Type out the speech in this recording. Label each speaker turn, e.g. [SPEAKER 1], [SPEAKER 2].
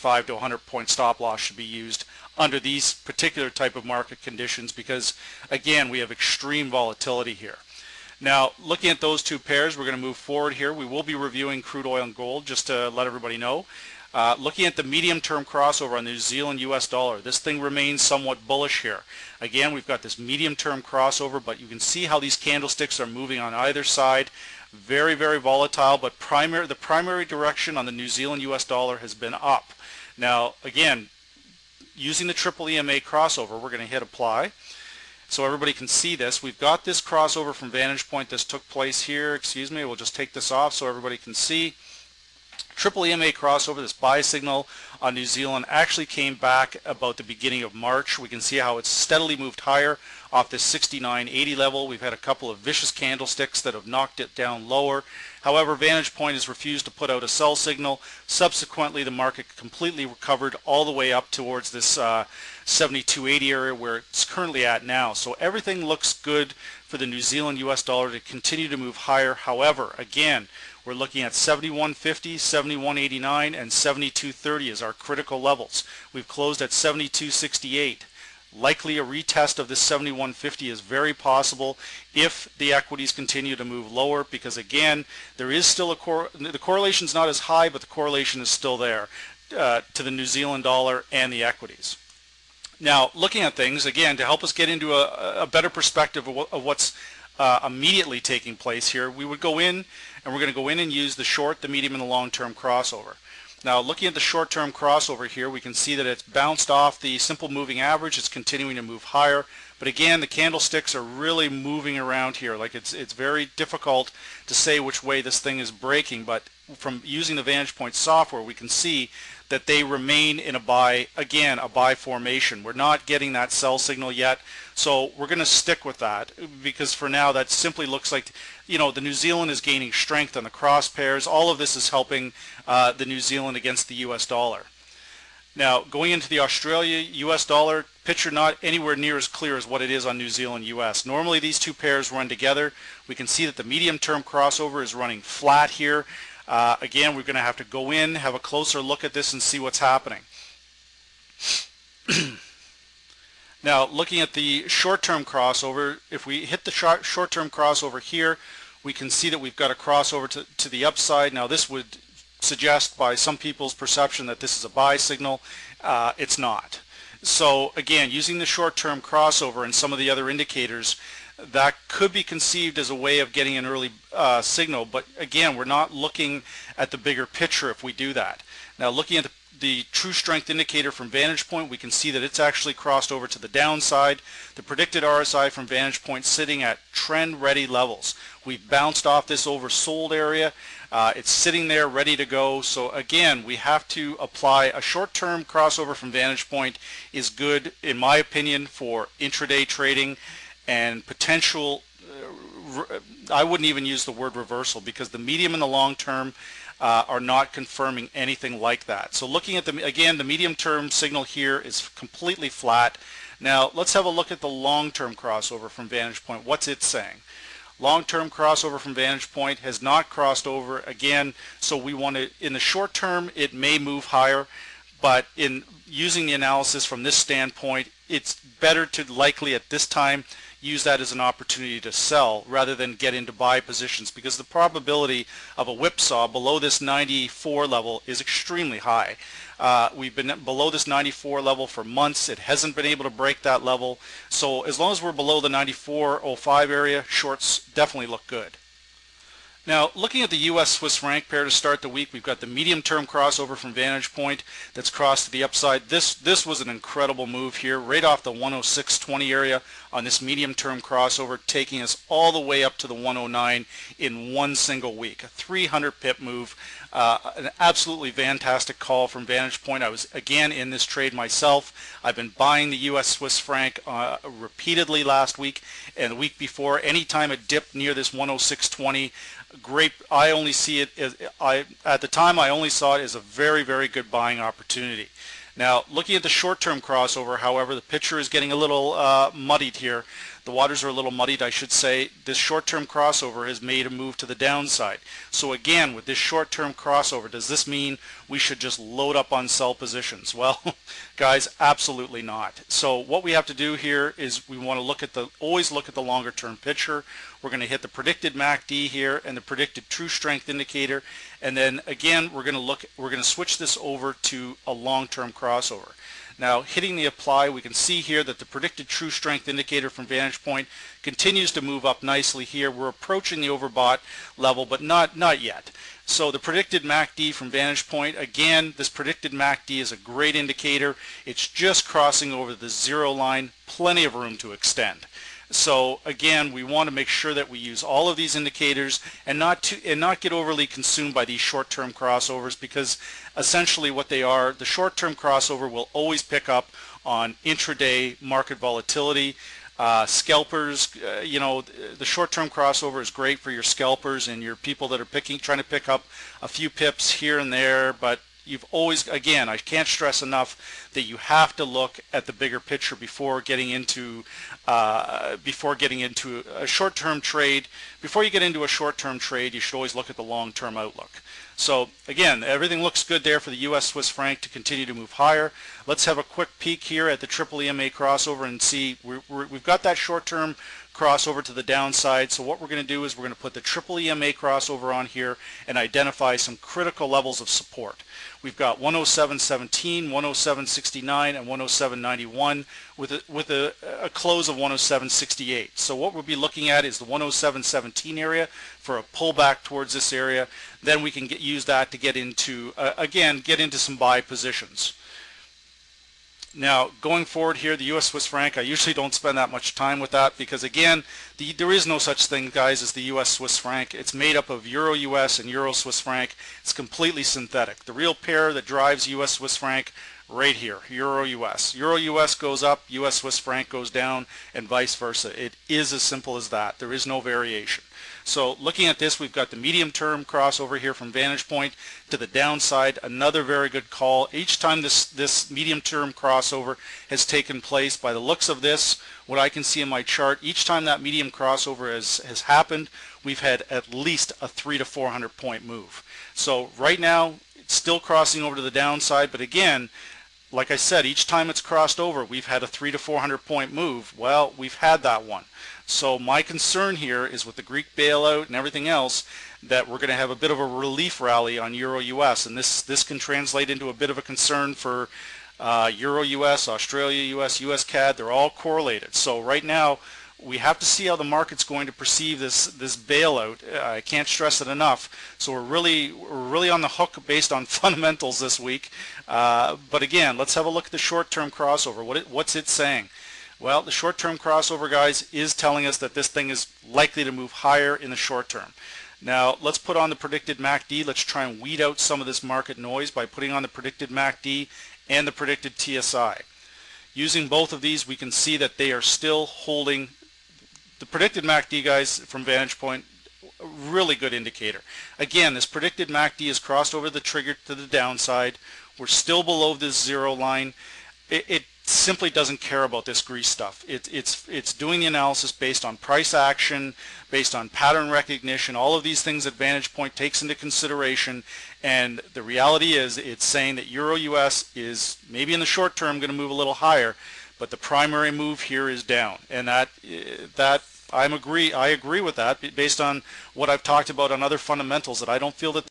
[SPEAKER 1] 75 to 100 point stop loss should be used under these particular type of market conditions, because again, we have extreme volatility here. Now, looking at those two pairs, we're going to move forward here. We will be reviewing crude oil and gold, just to let everybody know. Looking at the medium-term crossover on the New Zealand US dollar, this thing remains somewhat bullish here. Again, we've got this medium-term crossover, but you can see how these candlesticks are moving on either side. Very, very volatile, but the primary direction on the New Zealand US dollar has been up. Now, again, using the triple EMA crossover, we're going to hit apply. So everybody can see this. We've got this crossover from vantage point. This took place here. Excuse me. We'll just take this off so everybody can see. Triple EMA crossover, this buy signal on New Zealand actually came back about the beginning of March. We can see how it's steadily moved higher off this 69.80 level. We've had a couple of vicious candlesticks that have knocked it down lower. However, Vantage Point has refused to put out a sell signal. Subsequently, the market completely recovered all the way up towards this 72.80 area where it's currently at now. So everything looks good for the New Zealand US dollar to continue to move higher. However, again, we're looking at 71.50, 71.89, and 72.30 as our critical levels. We've closed at 72.68. Likely a retest of this 71.50 is very possible if the equities continue to move lower, because again, there is still the correlation is not as high, but the correlation is still there to the New Zealand dollar and the equities. Now, looking at things, again, to help us get into a better perspective of what's immediately taking place here, we would go in and we're going to go in and use the short, the medium, and the long-term crossover. Now, looking at the short-term crossover here, we can see that it's bounced off the simple moving average. It's continuing to move higher, but again, the candlesticks are really moving around here. Like it's very difficult to say which way this thing is breaking, but from using the Vantage Point software, we can see that they remain in a buy, again, a buy formation. We're not getting that sell signal yet, so we're going to stick with that, because for now that simply looks like, you know, the New Zealand is gaining strength on the cross pairs. All of this is helping the New Zealand against the US dollar. Now, going into the Australia US dollar picture, not anywhere near as clear as what it is on New Zealand US. Normally these two pairs run together. We can see that the medium term crossover is running flat here. Again, we're going to have to go in, have a closer look at this and see what's happening. Now, looking at the short-term crossover, if we hit the short-term crossover here, we can see that we've got a crossover to the upside. Now, this would suggest by some people's perception that this is a buy signal. It's not. So, again, using the short-term crossover and some of the other indicators, that could be conceived as a way of getting an early signal, but again, we're not looking at the bigger picture if we do that. Now, looking at the true strength indicator from Vantage Point, we can see that it's actually crossed over to the downside. The predicted RSI from Vantage Point sitting at trend ready levels. We've bounced off this oversold area. It's sitting there ready to go. So again, we have to apply a short-term crossover from Vantage Point is good, in my opinion, for intraday trading and potential, I wouldn't even use the word reversal, because the medium and the long term are not confirming anything like that. So looking at again, the medium term signal here is completely flat. Now let's have a look at the long term crossover from Vantage Point. What's it saying? Long term crossover from Vantage Point has not crossed over again, so we want to, in the short term, it may move higher, but in using the analysis from this standpoint, it's better to likely at this time use that as an opportunity to sell rather than get into buy positions, because the probability of a whipsaw below this 94 level is extremely high. We've been below this 94 level for months. It hasn't been able to break that level. So as long as we're below the 94.05 area, shorts definitely look good. Now, looking at the US Swiss franc pair to start the week, we've got the medium term crossover from Vantage Point that's crossed to the upside. This was an incredible move here, right off the 106.20 area on this medium term crossover, taking us all the way up to the 109 in one single week. A 300 pip move, an absolutely fantastic call from Vantage Point. I was again in this trade myself. I've been buying the US Swiss franc repeatedly last week and the week before. Anytime it dipped near this 106.20, great. I only see it as, at the time I only saw it as a very, very good buying opportunity. Now, looking at the short-term crossover, however, the picture is getting a little muddied here. The waters are a little muddied, I should say. This short-term crossover has made a move to the downside. So again, with this short-term crossover, does this mean we should just load up on sell positions. Well, guys, absolutely not. So what we have to do here is we want to look at always look at the longer term picture. We're going to hit the predicted MACD here and the predicted true strength indicator, and then again we're going to switch this over to a long-term crossover. Now, hitting the apply, we can see here that the predicted true strength indicator from Vantage Point continues to move up nicely here. We're approaching the overbought level, but not yet. So the predicted MACD from Vantage Point, again, this predicted MACD is a great indicator. It's just crossing over the zero line, plenty of room to extend. So again, we want to make sure that we use all of these indicators and not get overly consumed by these short-term crossovers, because essentially what they are, the short-term crossover will always pick up on intraday market volatility. Scalpers, you know, the short-term crossover is great for your scalpers and your people that are trying to pick up a few pips here and there, but you've always, again, I can't stress enough that you have to look at the bigger picture before getting into a short-term trade. Before you get into a short-term trade, you should always look at the long-term outlook. So again, everything looks good there for the US Swiss franc to continue to move higher. Let's have a quick peek here at the triple EMA crossover and see we've got that short-term crossover to the downside. So what we're going to do is we're going to put the triple EMA crossover on here and identify some critical levels of support. We've got 107.17, 107.69, and 107.91 with a close of 107.68. So what we'll be looking at is the 107.17 area for a pullback towards this area. Then we can use that to get into some buy positions. Now, going forward here, the US Swiss franc, I usually don't spend that much time with that because, again, there is no such thing, guys, as the US Swiss franc. It's made up of Euro US and Euro Swiss franc. It's completely synthetic. The real pair that drives US Swiss franc right here, Euro US. Euro US goes up, US Swiss franc goes down, and vice versa. It is as simple as that. There is no variation. So looking at this, we've got the medium-term crossover here from Vantage Point to the downside. Another very good call. Each time this medium-term crossover has taken place, by the looks of this, what I can see in my chart, each time that medium crossover has happened, we've had at least a 300 to 400 point move. So right now, it's still crossing over to the downside, but again, like I said, each time it's crossed over, we've had a 300 to 400 point move. Well, we've had that one. So my concern here is with the Greek bailout and everything else that we're going to have a bit of a relief rally on Euro US, and this can translate into a bit of a concern for Euro US, Australia US, US CAD. They're all correlated. So right now we have to see how the market's going to perceive this bailout. I can't stress it enough. So we're really on the hook based on fundamentals this week. But again, let's have a look at the short-term crossover. What's it saying? Well, the short-term crossover, guys, is telling us that this thing is likely to move higher in the short term. Now, let's put on the predicted MACD. Let's try and weed out some of this market noise by putting on the predicted MACD and the predicted TSI. Using both of these, we can see that they are still holding. The predicted MACD, guys, from Vantage Point, a really good indicator. Again, this predicted MACD has crossed over the trigger to the downside. We're still below this zero line. It simply doesn't care about this grease stuff. It's doing the analysis based on price action, based on pattern recognition, all of these things that Vantage Point takes into consideration, and the reality is it's saying that Euro US is maybe in the short term going to move a little higher, but the primary move here is down, and I agree with that based on what I've talked about on other fundamentals, that I don't feel that